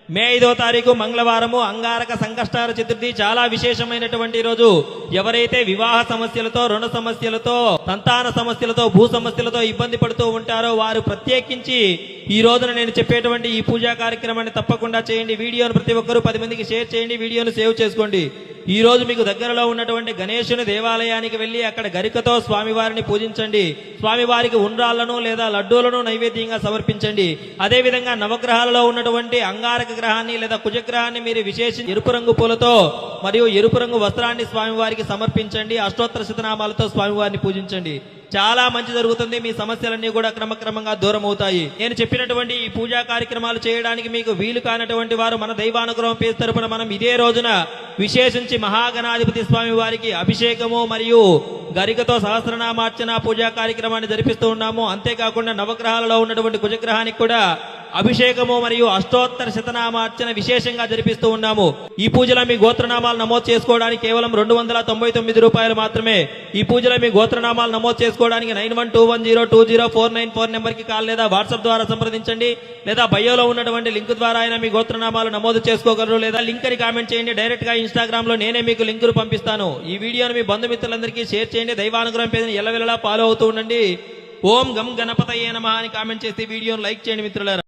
మే 5వ తారీఖు మంగళవారము అంగారక సంకష్టార చతుర్థి. చాలా విశేషమైనటువంటి రోజు. ఎవరైతే వివాహ సమస్యలతో, రుణ సమస్యలతో, సంతాన సమస్యలతో, భూ సమస్యలతో ఇబ్బంది పడుతూ ఉంటారో వారు ప్రత్యేకించి ఈ రోజున నేను చెప్పేటువంటి ఈ పూజా కార్యక్రమాన్ని తప్పకుండా చేయండి. వీడియోను ప్రతి ఒక్కరూ 10 మందికి షేర్ చేయండి. వీడియోను సేవ్ చేసుకోండి. ఈ రోజు మీకు దగ్గరలో ఉన్నటువంటి గణేశుని దేవాలయానికి వెళ్లి అక్కడ గరికతో స్వామివారిని పూజించండి. స్వామివారికి ఉండ్రాళ్లను లేదా లడ్డూలను నైవేద్యంగా సమర్పించండి. అదే విధంగా నవగ్రహాలలో ఉన్నటువంటి అంగారక గ్రహాన్ని లేదా కుజగ్రహాన్ని మీరు విశేష ఎరుపు రంగు పూలతో మరియు ఎరుపు రంగు వస్త్రాన్ని స్వామివారికి సమర్పించండి. అష్టోత్తర శతనామాలతో స్వామివారిని పూజించండి. చాలా మంచి జరుగుతుంది. మీ సమస్యలన్నీ కూడా క్రమక్రమంగా దూరం అవుతాయి. నేను చెప్పినటువంటి ఈ పూజా కార్యక్రమాలు చేయడానికి మీకు వీలు కానటువంటి వారు మన దైవానుగ్రహం పేరు తరపున మనం ఇదే రోజున విశేషించి మహాగణాధిపతి స్వామి వారికి అభిషేకము మరియు గరికతో సహస్రనామార్చన పూజా కార్యక్రమాన్ని జరిపిస్తూ ఉన్నాము. అంతేకాకుండా నవగ్రహాలలో ఉన్నటువంటి కుజగ్రహానికి కూడా అభిషేకము మరియు అష్టోత్తర శతనామార్చన విశేషంగా జరిపిస్తూ ఉన్నాము. ఈ పూజలో మీ గోత్రనామాలు నమోదు చేసుకోవడానికి కేవలం 299 రూపాయలు మాత్రమే. ఈ పూజలో మీ గోత్రనామాలు నమోదు చేసుకోవడానికి 9121020494 నెంబర్ కి కాల్ లేదా వాట్సాప్ ద్వారా సంప్రదించండి. లేదా బయోలో ఉన్నటువంటి లింక్ ద్వారా అయినా మీ గోత్రనామాలు నమోదు చేసుకోగలరు. లేదా లింక్ అని కామెంట్ చేయండి. డైరెక్ట్ గా ఇన్స్టాగ్రామ్ లో నేనే మీకు లింకులు పంపిస్తాను. ఈ వీడియోను మీ బంధుమిత్రులందరికీ షేర్ చేయండి. దైవానుగ్రహం పేరుని ఎల్లవెల్లలా ఫాలో అవుతూ ఉండండి. ఓం గం గణపతయే నమః అని కామెంట్ చేసి వీడియోను లైక్ చేయండి మిత్రులారా.